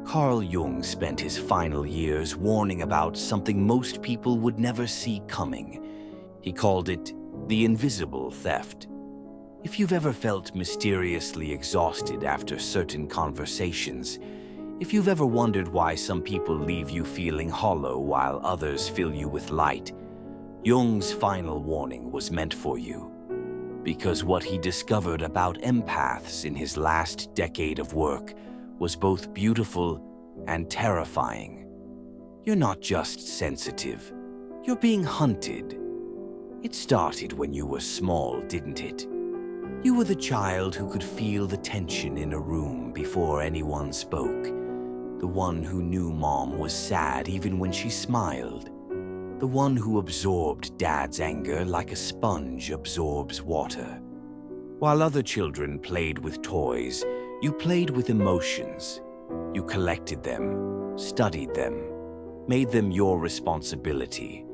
Carl Jung spent his final years warning about something most people would never see coming. He called it the invisible theft. If you've ever felt mysteriously exhausted after certain conversations, if you've ever wondered why some people leave you feeling hollow while others fill you with light, Jung's final warning was meant for you. Because what he discovered about empaths in his last decade of work was both beautiful and terrifying. You're not just sensitive, you're being hunted. It started when you were small, didn't it? You were the child who could feel the tension in a room before anyone spoke. The one who knew mom was sad even when she smiled. The one who absorbed dad's anger like a sponge absorbs water. While other children played with toys, you played with emotions. You collected them, studied them, made them your responsibility.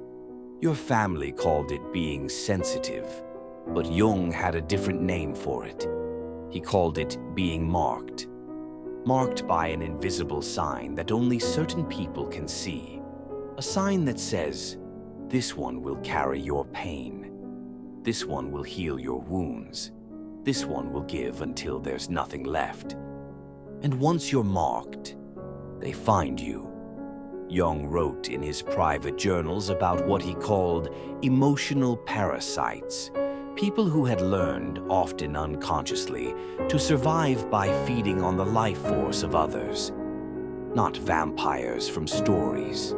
Your family called it being sensitive, but Jung had a different name for it. He called it being marked. Marked by an invisible sign that only certain people can see. A sign that says, this one will carry your pain. This one will heal your wounds. This one will give until there's nothing left. And once you're marked, they find you. Jung wrote in his private journals about what he called emotional parasites, people who had learned, often unconsciously, to survive by feeding on the life force of others. Not vampires from stories.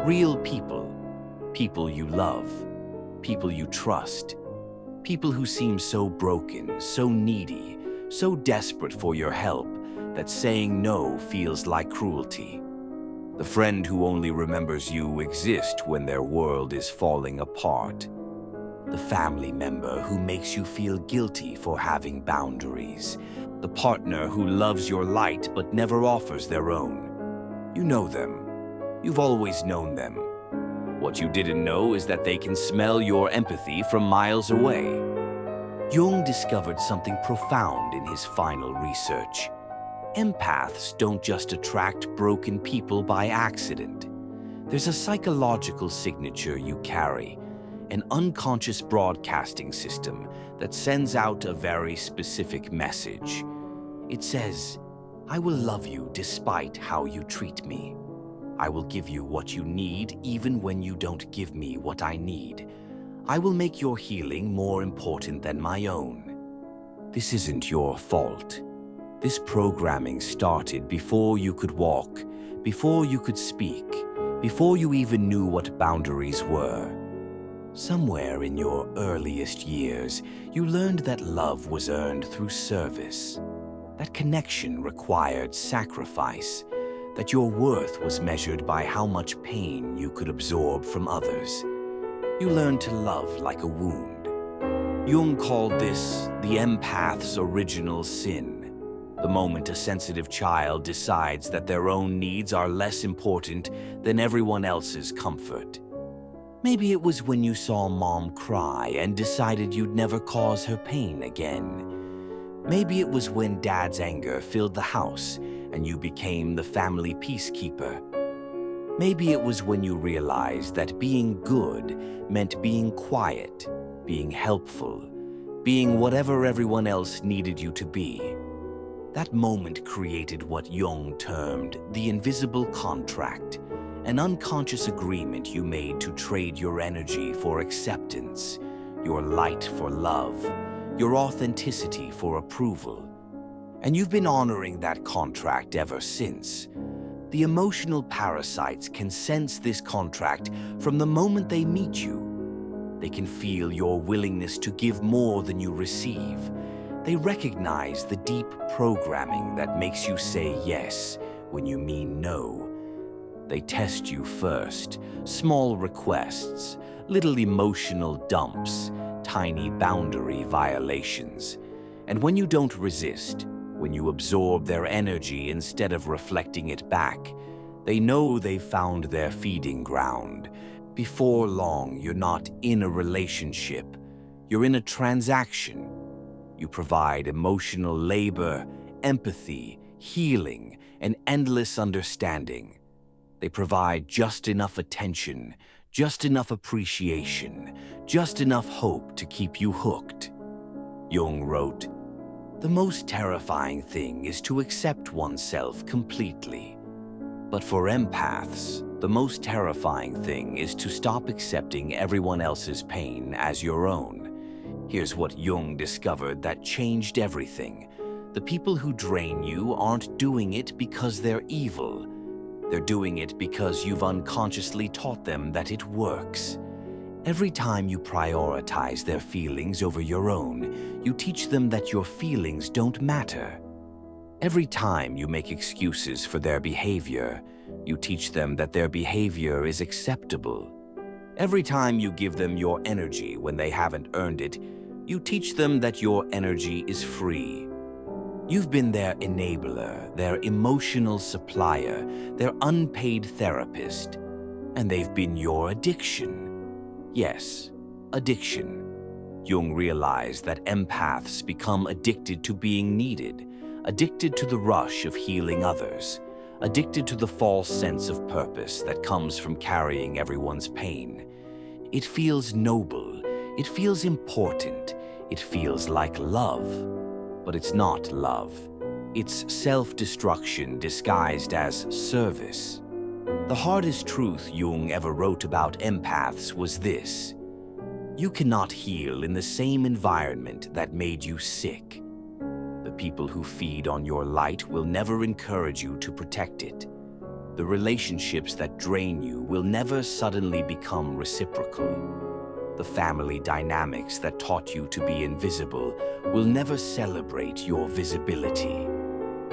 Real people. People you love. People you trust. People who seem so broken, so needy, so desperate for your help that saying no feels like cruelty. The friend who only remembers you exist when their world is falling apart. The family member who makes you feel guilty for having boundaries. The partner who loves your light but never offers their own. You know them. You've always known them. What you didn't know is that they can smell your empathy from miles away. Jung discovered something profound in his final research. Empaths don't just attract broken people by accident. There's a psychological signature you carry, an unconscious broadcasting system that sends out a very specific message. It says, I will love you despite how you treat me. I will give you what you need even when you don't give me what I need. I will make your healing more important than my own. This isn't your fault. This programming started before you could walk, before you could speak, before you even knew what boundaries were. Somewhere in your earliest years, you learned that love was earned through service, that connection required sacrifice, that your worth was measured by how much pain you could absorb from others. You learned to love like a wound. Jung called this the empath's original sin, the moment a sensitive child decides that their own needs are less important than everyone else's comfort. Maybe it was when you saw mom cry and decided you'd never cause her pain again. Maybe it was when dad's anger filled the house and you became the family peacekeeper. Maybe it was when you realized that being good meant being quiet, being helpful, being whatever everyone else needed you to be. That moment created what Jung termed the invisible contract, an unconscious agreement you made to trade your energy for acceptance, your light for love, your authenticity for approval. And you've been honoring that contract ever since. The emotional parasites can sense this contract from the moment they meet you. They can feel your willingness to give more than you receive. They recognize the deep programming that makes you say yes when you mean no. They test you first, small requests, little emotional dumps, tiny boundary violations. And when you don't resist, when you absorb their energy instead of reflecting it back, they know they've found their feeding ground. Before long, you're not in a relationship. You're in a transaction. You provide emotional labor, empathy, healing, an endless understanding. They provide just enough attention, just enough appreciation, just enough hope to keep you hooked. Jung wrote, "The most terrifying thing is to accept oneself completely. But for empaths, the most terrifying thing is to stop accepting everyone else's pain as your own." Here's what Jung discovered that changed everything. The people who drain you aren't doing it because they're evil. They're doing it because you've unconsciously taught them that it works. Every time you prioritize their feelings over your own, you teach them that your feelings don't matter. Every time you make excuses for their behavior, you teach them that their behavior is acceptable. Every time you give them your energy when they haven't earned it, you teach them that your energy is free. You've been their enabler, their emotional supplier, their unpaid therapist, and they've been your addiction. Yes, addiction. Jung realized that empaths become addicted to being needed, addicted to the rush of healing others, addicted to the false sense of purpose that comes from carrying everyone's pain. It feels noble, it feels important, it feels like love. But it's not love. It's self-destruction disguised as service. The hardest truth Jung ever wrote about empaths was this: you cannot heal in the same environment that made you sick. The people who feed on your light will never encourage you to protect it. The relationships that drain you will never suddenly become reciprocal. The family dynamics that taught you to be invisible will never celebrate your visibility.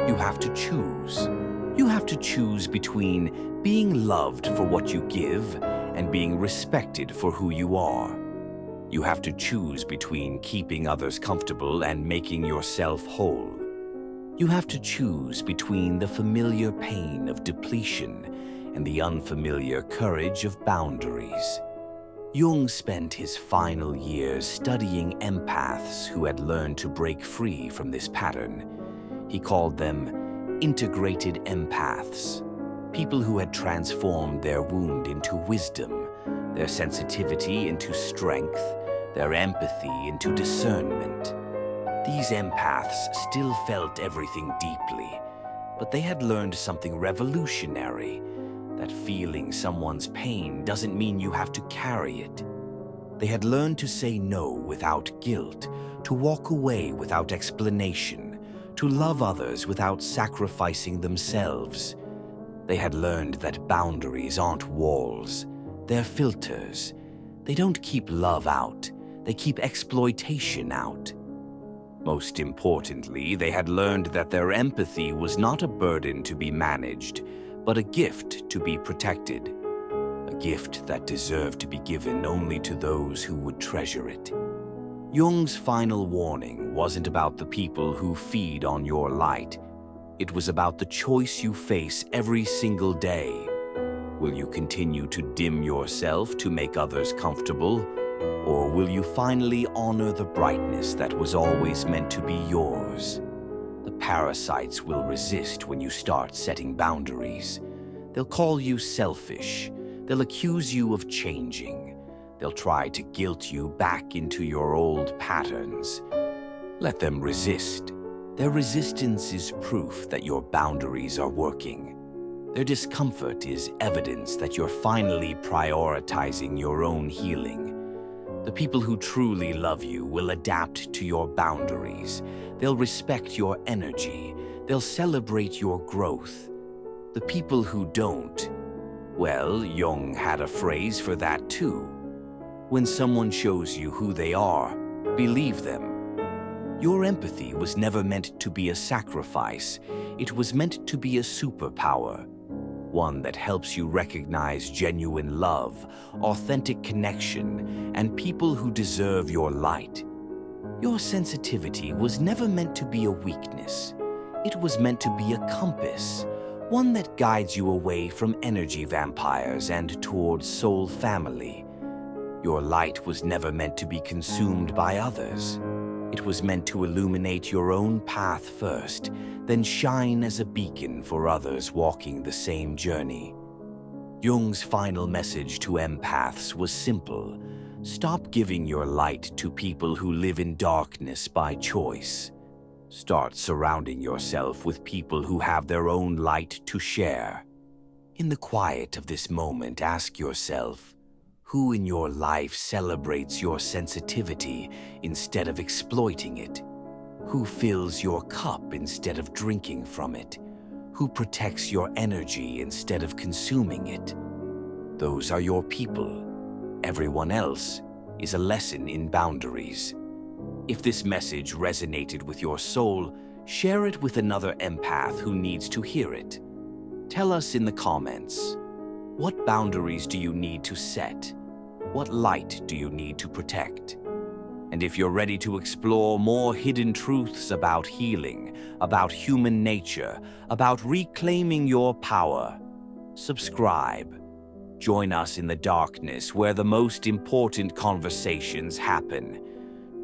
You have to choose. You have to choose between being loved for what you give and being respected for who you are. You have to choose between keeping others comfortable and making yourself whole. You have to choose between the familiar pain of depletion and the unfamiliar courage of boundaries. Jung spent his final years studying empaths who had learned to break free from this pattern. He called them integrated empaths, people who had transformed their wound into wisdom, their sensitivity into strength, their empathy into discernment. These empaths still felt everything deeply, but they had learned something revolutionary: that feeling someone's pain doesn't mean you have to carry it. They had learned to say no without guilt, to walk away without explanation, to love others without sacrificing themselves. They had learned that boundaries aren't walls, they're filters. They don't keep love out, they keep exploitation out. Most importantly, they had learned that their empathy was not a burden to be managed, but a gift to be protected, a gift that deserved to be given only to those who would treasure it. Jung's final warning wasn't about the people who feed on your light. It was about the choice you face every single day. Will you continue to dim yourself to make others comfortable, or will you finally honor the brightness that was always meant to be yours? The parasites will resist when you start setting boundaries. They'll call you selfish. They'll accuse you of changing. They'll try to guilt you back into your old patterns. Let them resist. Their resistance is proof that your boundaries are working. Their discomfort is evidence that you're finally prioritizing your own healing. The people who truly love you will adapt to your boundaries. They'll respect your energy. They'll celebrate your growth. The people who don't, well, Jung had a phrase for that too. When someone shows you who they are, believe them. Your empathy was never meant to be a sacrifice. It was meant to be a superpower. One that helps you recognize genuine love, authentic connection, and people who deserve your light. Your sensitivity was never meant to be a weakness. It was meant to be a compass, one that guides you away from energy vampires and towards soul family. Your light was never meant to be consumed by others. It was meant to illuminate your own path first, then shine as a beacon for others walking the same journey. Jung's final message to empaths was simple: stop giving your light to people who live in darkness by choice. Start surrounding yourself with people who have their own light to share. In the quiet of this moment, ask yourself, who in your life celebrates your sensitivity instead of exploiting it? Who fills your cup instead of drinking from it? Who protects your energy instead of consuming it? Those are your people. Everyone else is a lesson in boundaries. If this message resonated with your soul, share it with another empath who needs to hear it. Tell us in the comments, what boundaries do you need to set? What light do you need to protect? And if you're ready to explore more hidden truths about healing, about human nature, about reclaiming your power, subscribe. Join us in the darkness where the most important conversations happen.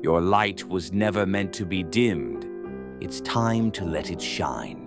Your light was never meant to be dimmed. It's time to let it shine.